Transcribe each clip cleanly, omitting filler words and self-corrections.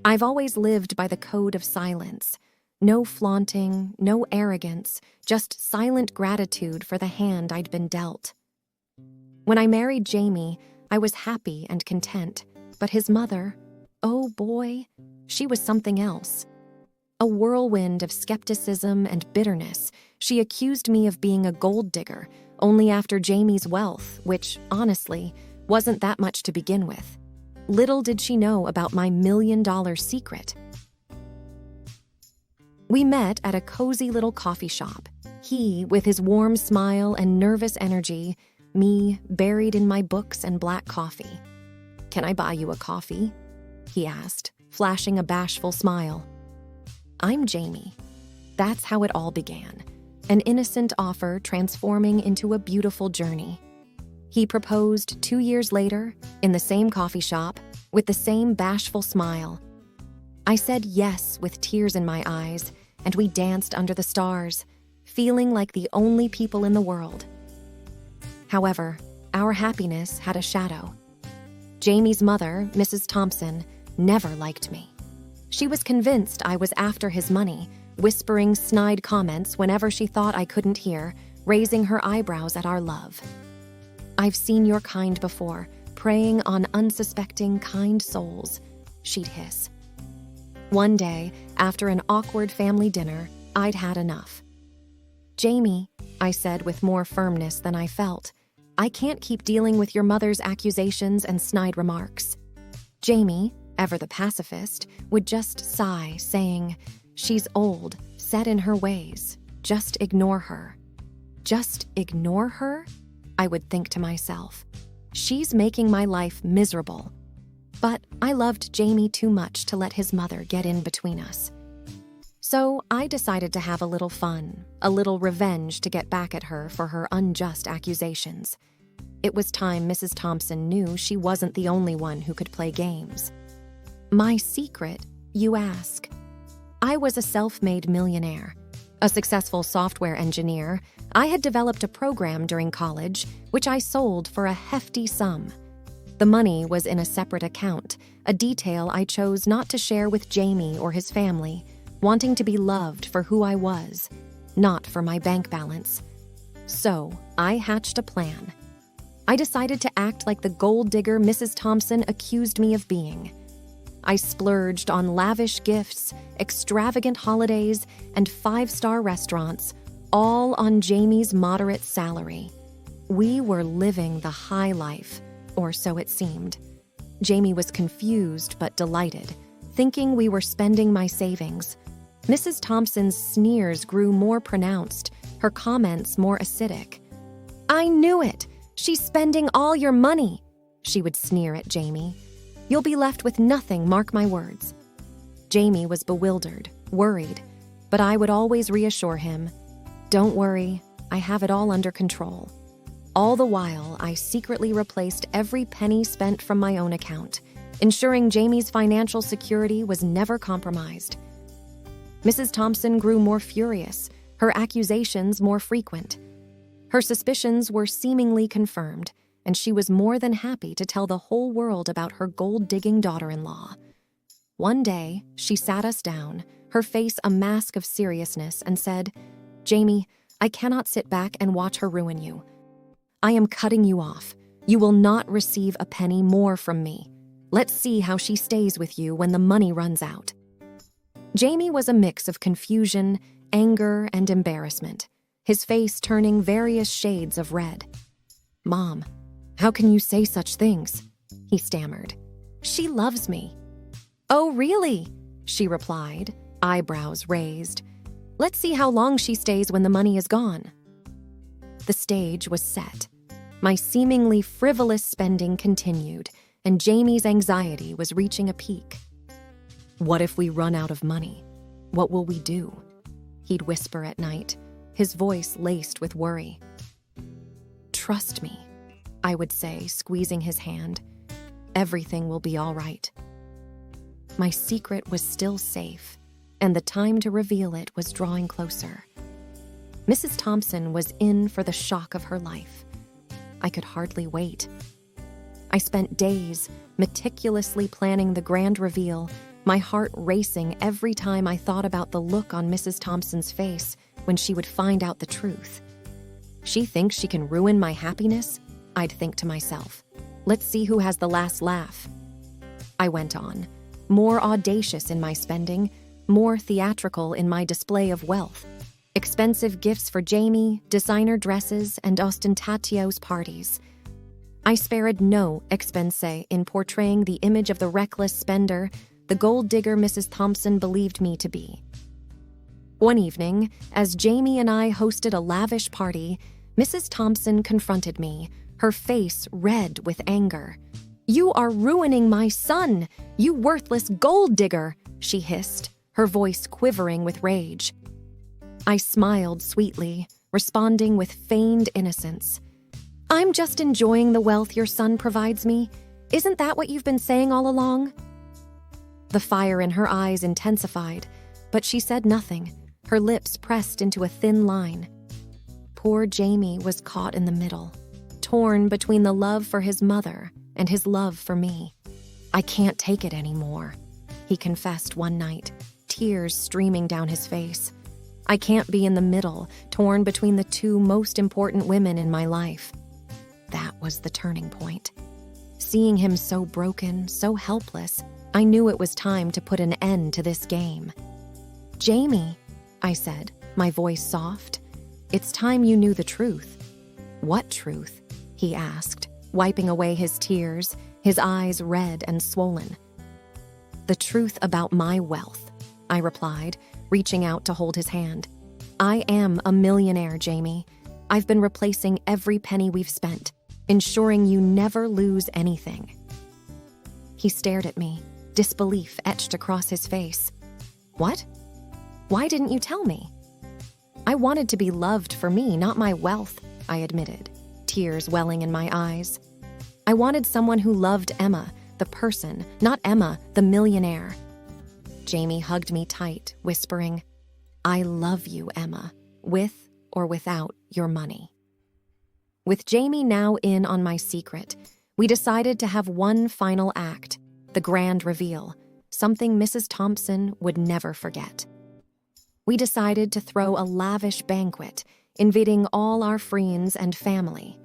I've always lived by the code of silence. No flaunting, no arrogance, just silent gratitude for the hand I'd been dealt. When I married Jamie, I was happy and content, but his mother, oh boy, she was something else. A whirlwind of skepticism and bitterness, she accused me of being a gold digger, only after Jamie's wealth, which, honestly, wasn't that much to begin with. Little did she know about my $1,000,000 secret. We met at a cozy little coffee shop. He, with his warm smile and nervous energy, me, buried in my books and black coffee. "Can I buy you a coffee?" he asked, flashing a bashful smile. I'm Jamie. That's how it all began. An innocent offer transforming into a beautiful journey. He proposed 2 years later, in the same coffee shop, with the same bashful smile. I said yes with tears in my eyes, and we danced under the stars, feeling like the only people in the world. However, our happiness had a shadow. Jamie's mother, Mrs. Thompson, never liked me. She was convinced I was after his money, whispering snide comments whenever she thought I couldn't hear, raising her eyebrows at our love. "I've seen your kind before, preying on unsuspecting, kind souls," she'd hiss. One day, after an awkward family dinner, I'd had enough. "Jamie," I said with more firmness than I felt, "I can't keep dealing with your mother's accusations and snide remarks." Jamie, ever the pacifist, would just sigh, saying, "She's old, set in her ways. Just ignore her." Just ignore her? I would think to myself. She's making my life miserable. But I loved Jamie too much to let his mother get in between us. So I decided to have a little fun, a little revenge to get back at her for her unjust accusations. It was time Mrs. Thompson knew she wasn't the only one who could play games. My secret, you ask? I was a self-made millionaire. A successful software engineer, I had developed a program during college, which I sold for a hefty sum. The money was in a separate account, a detail I chose not to share with Jamie or his family, wanting to be loved for who I was, not for my bank balance. So, I hatched a plan. I decided to act like the gold digger Mrs. Thompson accused me of being. I splurged on lavish gifts, extravagant holidays, and 5-star restaurants, all on Jamie's moderate salary. We were living the high life, or so it seemed. Jamie was confused but delighted, thinking we were spending my savings. Mrs. Thompson's sneers grew more pronounced, her comments more acidic. "I knew it! She's spending all your money!" she would sneer at Jamie. "You'll be left with nothing, mark my words." Jamie was bewildered, worried, but I would always reassure him, "Don't worry, I have it all under control." All the while, I secretly replaced every penny spent from my own account, ensuring Jamie's financial security was never compromised. Mrs. Thompson grew more furious, her accusations more frequent. Her suspicions were seemingly confirmed, and she was more than happy to tell the whole world about her gold-digging daughter-in-law. One day, she sat us down, her face a mask of seriousness, and said, "Jamie, I cannot sit back and watch her ruin you. I am cutting you off. You will not receive a penny more from me. Let's see how she stays with you when the money runs out." Jamie was a mix of confusion, anger, and embarrassment, his face turning various shades of red. "Mom, how can you say such things?" he stammered. "She loves me." "Oh, really?" she replied, eyebrows raised. "Let's see how long she stays when the money is gone." The stage was set. My seemingly frivolous spending continued, and Jamie's anxiety was reaching a peak. "What if we run out of money? What will we do?" he'd whisper at night, his voice laced with worry. "Trust me," I would say, squeezing his hand. "Everything will be all right." My secret was still safe, and the time to reveal it was drawing closer. Mrs. Thompson was in for the shock of her life. I could hardly wait. I spent days meticulously planning the grand reveal, my heart racing every time I thought about the look on Mrs. Thompson's face when she would find out the truth. She thinks she can ruin my happiness? I'd think to myself. Let's see who has the last laugh. I went on, more audacious in my spending, more theatrical in my display of wealth. Expensive gifts for Jamie, designer dresses, and ostentatious parties. I spared no expense in portraying the image of the reckless spender, the gold digger Mrs. Thompson believed me to be. One evening, as Jamie and I hosted a lavish party, Mrs. Thompson confronted me, her face red with anger. "You are ruining my son, you worthless gold digger," she hissed, her voice quivering with rage. I smiled sweetly, responding with feigned innocence. "I'm just enjoying the wealth your son provides me. Isn't that what you've been saying all along?" The fire in her eyes intensified, but she said nothing, her lips pressed into a thin line. Poor Jamie was caught in the middle, torn between the love for his mother and his love for me. "I can't take it anymore," he confessed one night, tears streaming down his face. "I can't be in the middle, torn between the two most important women in my life." That was the turning point. Seeing him so broken, so helpless, I knew it was time to put an end to this game. "Jamie," I said, my voice soft, "it's time you knew the truth." "What truth?" he asked, wiping away his tears, his eyes red and swollen. "The truth about my wealth," I replied, reaching out to hold his hand. "I am a millionaire, Jamie. I've been replacing every penny we've spent, ensuring you never lose anything." He stared at me, disbelief etched across his face. "What? Why didn't you tell me?" "I wanted to be loved for me, not my wealth," I admitted, tears welling in my eyes. "I wanted someone who loved Emma, the person, not Emma, the millionaire." Jamie hugged me tight, whispering, "I love you, Emma, with or without your money." With Jamie now in on my secret, we decided to have one final act, the grand reveal, something Mrs. Thompson would never forget. We decided to throw a lavish banquet, inviting all our friends and family.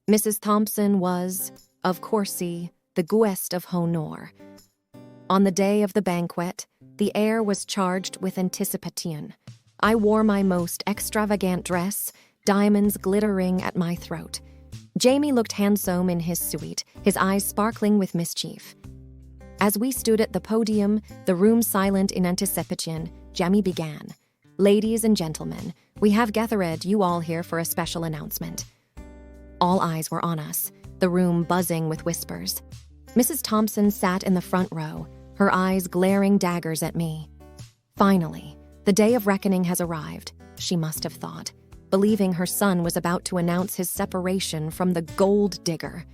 Mrs. Thompson was, of course, the guest of honor. On the day of the banquet, the air was charged with anticipation. I wore my most extravagant dress, diamonds glittering at my throat. Jamie looked handsome in his suite, his eyes sparkling with mischief. As we stood at the podium, the room silent in anticipation, Jamie began. "Ladies and gentlemen, we have gathered you all here for a special announcement." All eyes were on us, the room buzzing with whispers. Mrs. Thompson sat in the front row, her eyes glaring daggers at me. Finally, the day of reckoning has arrived, she must have thought, believing her son was about to announce his separation from the gold digger.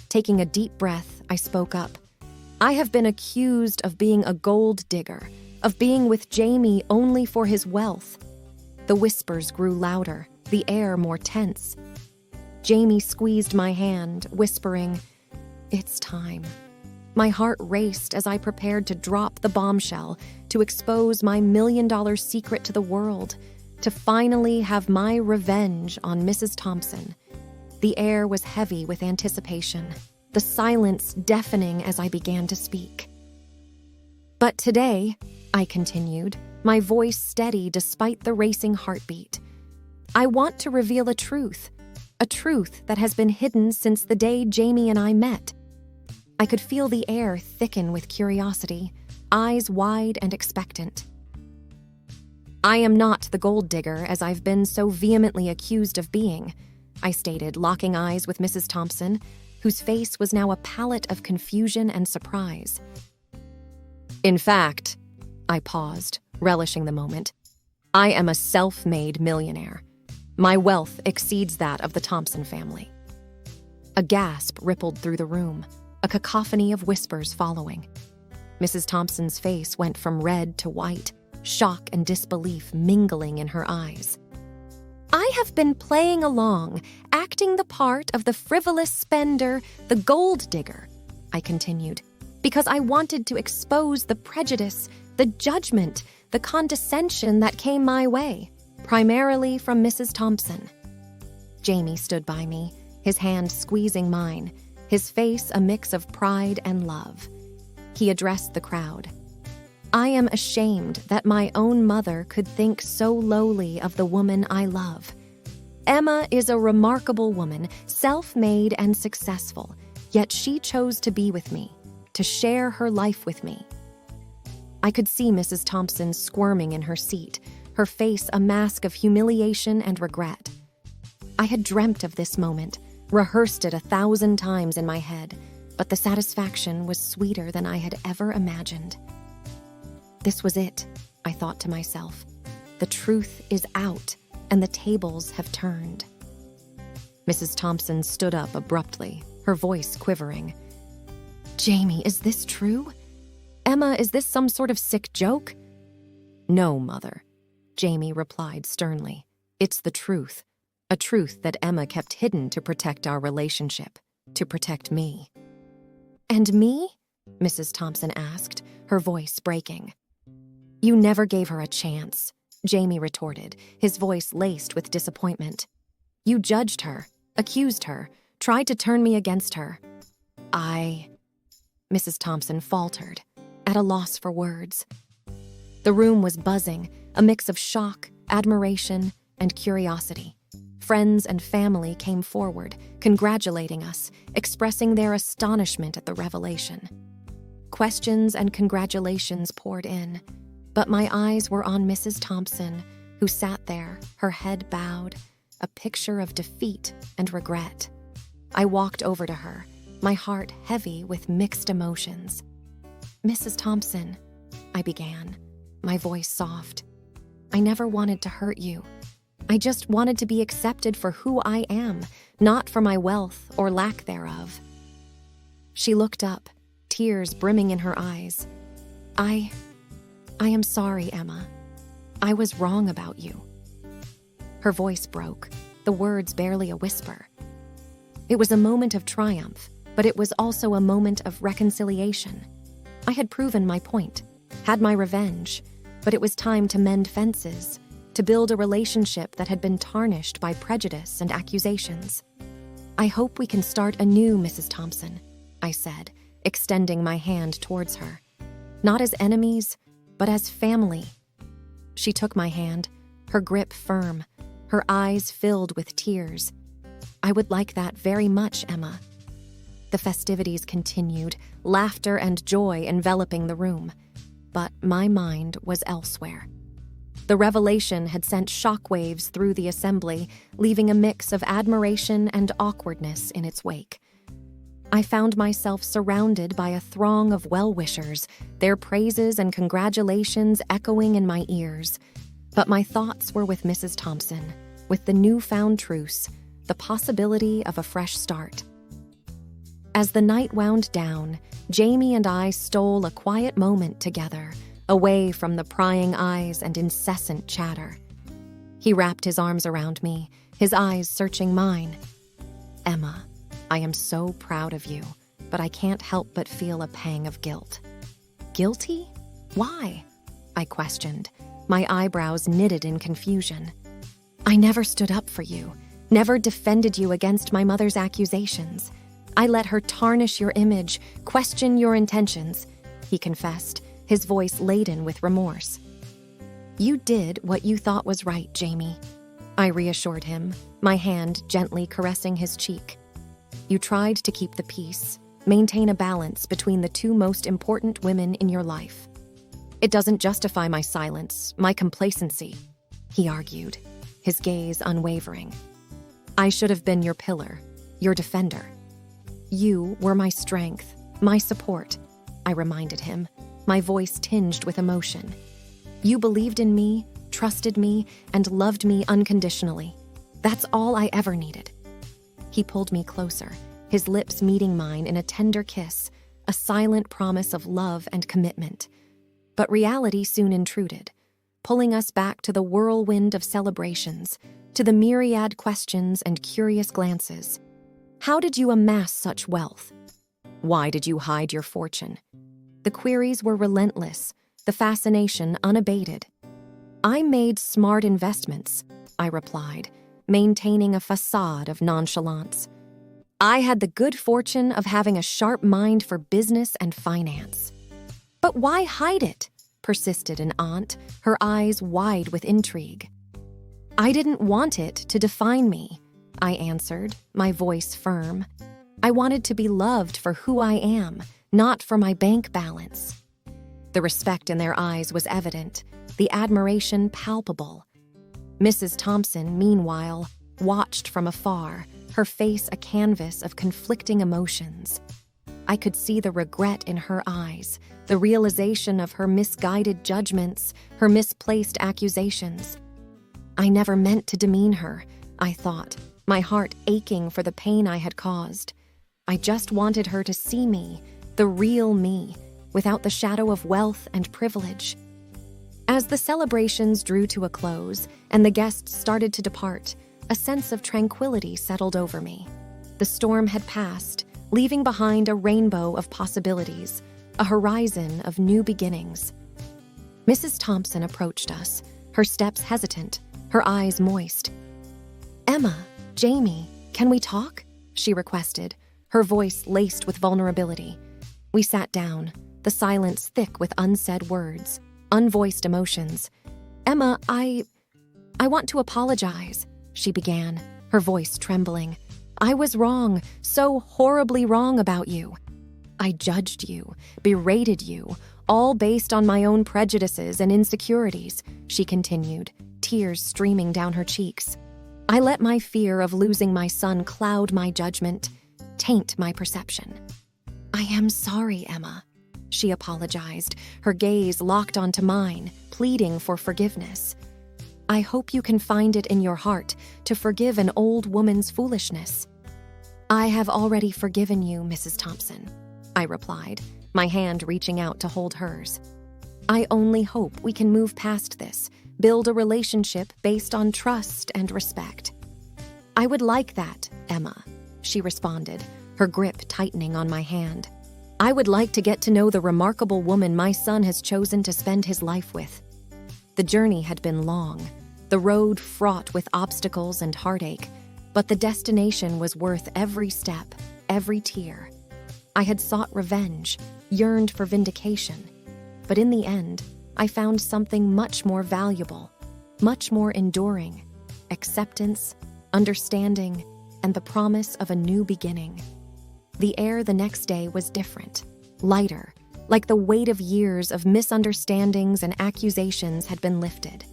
Taking a deep breath, I spoke up. "I have been accused of being a gold digger, of being with Jamie only for his wealth." The whispers grew louder, the air more tense. Jamie squeezed my hand, whispering, "It's time." My heart raced as I prepared to drop the bombshell, to expose my million-dollar secret to the world, to finally have my revenge on Mrs. Thompson. The air was heavy with anticipation, the silence deafening as I began to speak. "But today," I continued, my voice steady despite the racing heartbeat, "I want to reveal a truth that has been hidden since the day Jamie and I met." I could feel the air thicken with curiosity, eyes wide and expectant. "I am not the gold digger as I've been so vehemently accused of being," I stated, locking eyes with Mrs. Thompson, whose face was now a palette of confusion and surprise. "In fact," I paused, relishing the moment, "I am a self-made millionaire. My wealth exceeds that of the Thompson family." A gasp rippled through the room, a cacophony of whispers following. Mrs. Thompson's face went from red to white, shock and disbelief mingling in her eyes. "I have been playing along, acting the part of the frivolous spender, the gold digger," I continued. Because I wanted to expose the prejudice, the judgment, the condescension that came my way, primarily from Mrs. Thompson. Jamie stood by me, his hand squeezing mine, his face a mix of pride and love. He addressed the crowd. I am ashamed that my own mother could think so lowly of the woman I love. Emma is a remarkable woman, self-made and successful, yet she chose to be with me, to share her life with me. I could see Mrs. Thompson squirming in her seat, her face a mask of humiliation and regret. I had dreamt of this moment, rehearsed it 1,000 times in my head, but the satisfaction was sweeter than I had ever imagined. This was it, I thought to myself. The truth is out, and the tables have turned. Mrs. Thompson stood up abruptly, her voice quivering. Jamie, is this true? Emma, is this some sort of sick joke? No, Mother, Jamie replied sternly. It's the truth. A truth that Emma kept hidden to protect our relationship, to protect me. And me? Mrs. Thompson asked, her voice breaking. You never gave her a chance, Jamie retorted, his voice laced with disappointment. You judged her, accused her, tried to turn me against her. Mrs. Thompson faltered, at a loss for words. The room was buzzing, a mix of shock, admiration, and curiosity. Friends and family came forward, congratulating us, expressing their astonishment at the revelation. Questions and congratulations poured in, but my eyes were on Mrs. Thompson, who sat there, her head bowed, a picture of defeat and regret. I walked over to her, my heart heavy with mixed emotions. Mrs. Thompson, I began, my voice soft. I never wanted to hurt you. I just wanted to be accepted for who I am, not for my wealth or lack thereof. She looked up, tears brimming in her eyes. I am sorry, Emma. I was wrong about you. Her voice broke, the words barely a whisper. It was a moment of triumph, but it was also a moment of reconciliation. I had proven my point, had my revenge, but it was time to mend fences, to build a relationship that had been tarnished by prejudice and accusations. I hope we can start anew, Mrs. Thompson, I said, extending my hand towards her. Not as enemies, but as family. She took my hand, her grip firm, her eyes filled with tears. I would like that very much, Emma. The festivities continued, laughter and joy enveloping the room. But my mind was elsewhere. The revelation had sent shockwaves through the assembly, leaving a mix of admiration and awkwardness in its wake. I found myself surrounded by a throng of well-wishers, their praises and congratulations echoing in my ears. But my thoughts were with Mrs. Thompson, with the newfound truce, the possibility of a fresh start. As the night wound down, Jamie and I stole a quiet moment together, away from the prying eyes and incessant chatter. He wrapped his arms around me, his eyes searching mine. Emma, I am so proud of you, but I can't help but feel a pang of guilt. Guilty? Why? I questioned, my eyebrows knitted in confusion. I never stood up for you, never defended you against my mother's accusations. I let her tarnish your image, question your intentions, he confessed, his voice laden with remorse. You did what you thought was right, Jamie, I reassured him, my hand gently caressing his cheek. You tried to keep the peace, maintain a balance between the two most important women in your life. It doesn't justify my silence, my complacency, he argued, his gaze unwavering. I should have been your pillar, your defender. You were my strength, my support, I reminded him, my voice tinged with emotion. You believed in me, trusted me, and loved me unconditionally. That's all I ever needed. He pulled me closer, his lips meeting mine in a tender kiss, a silent promise of love and commitment. But reality soon intruded, pulling us back to the whirlwind of celebrations, to the myriad questions and curious glances. How did you amass such wealth? Why did you hide your fortune? The queries were relentless, the fascination unabated. I made smart investments, I replied, maintaining a facade of nonchalance. I had the good fortune of having a sharp mind for business and finance. But why hide it? Persisted an aunt, her eyes wide with intrigue. I didn't want it to define me, I answered, my voice firm. I wanted to be loved for who I am, not for my bank balance. The respect in their eyes was evident, the admiration palpable. Mrs. Thompson, meanwhile, watched from afar, her face a canvas of conflicting emotions. I could see the regret in her eyes, the realization of her misguided judgments, her misplaced accusations. I never meant to demean her, I thought, my heart aching for the pain I had caused. I just wanted her to see me, the real me, without the shadow of wealth and privilege. As the celebrations drew to a close and the guests started to depart, a sense of tranquility settled over me. The storm had passed, leaving behind a rainbow of possibilities, a horizon of new beginnings. Mrs. Thompson approached us, her steps hesitant, her eyes moist. "Emma, Jamie, can we talk?" she requested, her voice laced with vulnerability. We sat down, the silence thick with unsaid words, unvoiced emotions. "Emma, I want to apologize," she began, her voice trembling. "I was wrong, so horribly wrong about you. I judged you, berated you, all based on my own prejudices and insecurities," she continued, tears streaming down her cheeks. "I let my fear of losing my son cloud my judgment, taint my perception. I am sorry, Emma," she apologized, her gaze locked onto mine, pleading for forgiveness. "I hope you can find it in your heart to forgive an old woman's foolishness." "I have already forgiven you, Mrs. Thompson," I replied, my hand reaching out to hold hers. "I only hope we can move past this, build a relationship based on trust and respect." "I would like that, Emma," she responded, her grip tightening on my hand. "I would like to get to know the remarkable woman my son has chosen to spend his life with." The journey had been long, the road fraught with obstacles and heartache, but the destination was worth every step, every tear. I had sought revenge, yearned for vindication, but in the end, I found something much more valuable, much more enduring: acceptance, understanding, and the promise of a new beginning. The air the next day was different, lighter, like the weight of years of misunderstandings and accusations had been lifted.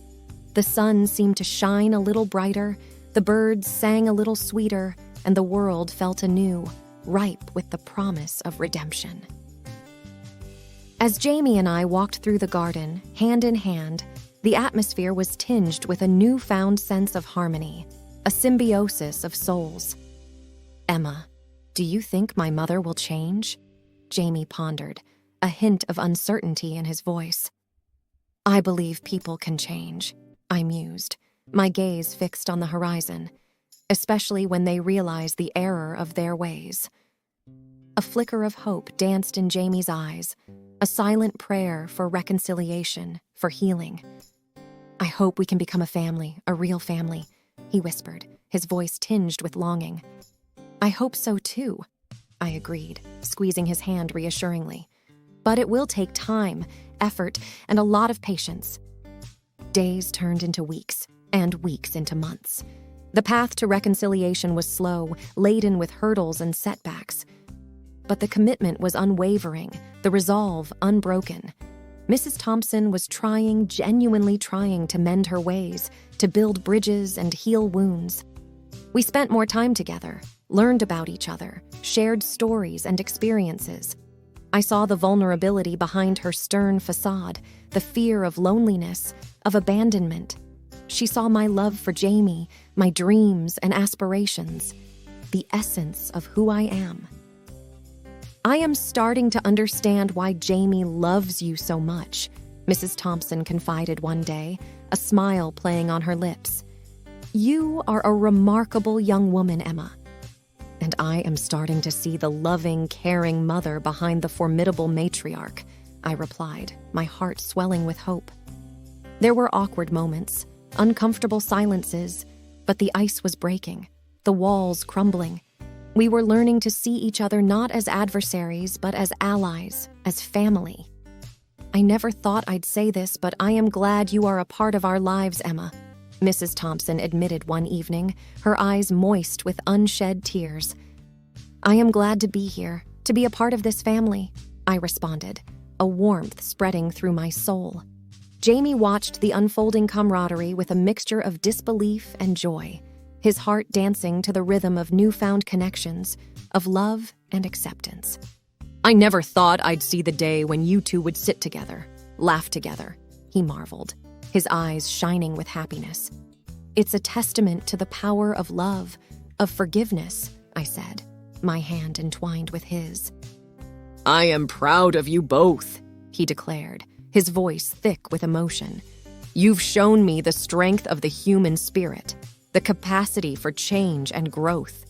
The sun seemed to shine a little brighter, the birds sang a little sweeter, and the world felt anew, ripe with the promise of redemption. As Jamie and I walked through the garden, hand in hand, the atmosphere was tinged with a newfound sense of harmony, a symbiosis of souls. "Emma, do you think my mother will change?" Jamie pondered, a hint of uncertainty in his voice. "I believe people can change," I mused, my gaze fixed on the horizon, especially when they realize the error of their ways. A flicker of hope danced in Jamie's eyes, a silent prayer for reconciliation, for healing. "I hope we can become a family, a real family," he whispered, his voice tinged with longing. "I hope so too," I agreed, squeezing his hand reassuringly. "But it will take time, effort, and a lot of patience." Days turned into weeks, and weeks into months. The path to reconciliation was slow, laden with hurdles and setbacks. But the commitment was unwavering, the resolve unbroken. Mrs. Thompson was genuinely trying to mend her ways, to build bridges and heal wounds. We spent more time together, learned about each other, shared stories and experiences. I saw the vulnerability behind her stern facade, the fear of loneliness, of abandonment. She saw my love for Jamie, my dreams and aspirations, the essence of who I am. "I am starting to understand why Jamie loves you so much," Mrs. Thompson confided one day, a smile playing on her lips. "You are a remarkable young woman, Emma." And I am starting to see the loving, caring mother behind the formidable matriarch, I replied, my heart swelling with hope. There were awkward moments, uncomfortable silences, but the ice was breaking, the walls crumbling. We were learning to see each other not as adversaries, but as allies, as family. I never thought I'd say this, but I am glad you are a part of our lives, Emma, Mrs. Thompson admitted one evening, her eyes moist with unshed tears. I am glad to be here, to be a part of this family, I responded, a warmth spreading through my soul. Jamie watched the unfolding camaraderie with a mixture of disbelief and joy, his heart dancing to the rhythm of newfound connections, of love and acceptance. I never thought I'd see the day when you two would sit together, laugh together, he marveled, his eyes shining with happiness. It's a testament to the power of love, of forgiveness, I said, my hand entwined with his. I am proud of you both, he declared, his voice thick with emotion. You've shown me the strength of the human spirit, the capacity for change and growth.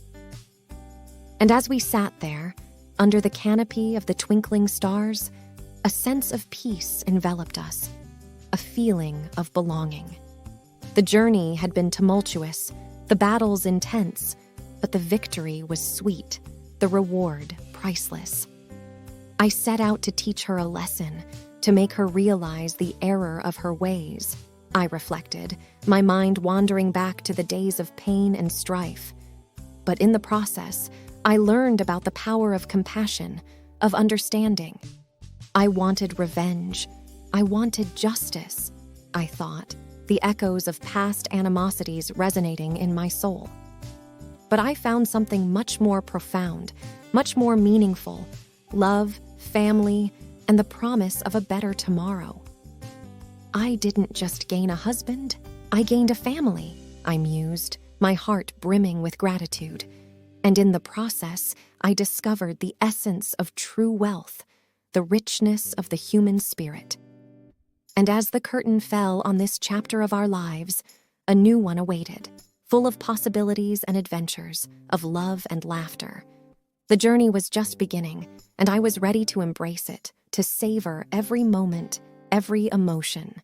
And as we sat there, under the canopy of the twinkling stars, a sense of peace enveloped us, a feeling of belonging. The journey had been tumultuous, the battles intense, but the victory was sweet, the reward priceless. I set out to teach her a lesson, to make her realize the error of her ways, I reflected, my mind wandering back to the days of pain and strife. But in the process, I learned about the power of compassion, of understanding. I wanted revenge. I wanted justice, I thought, the echoes of past animosities resonating in my soul. But I found something much more profound, much more meaningful: love, family, and the promise of a better tomorrow. I didn't just gain a husband, I gained a family, I mused, my heart brimming with gratitude. And in the process, I discovered the essence of true wealth, the richness of the human spirit. And as the curtain fell on this chapter of our lives, a new one awaited, full of possibilities and adventures, of love and laughter. The journey was just beginning, and I was ready to embrace it, to savor every moment, every emotion.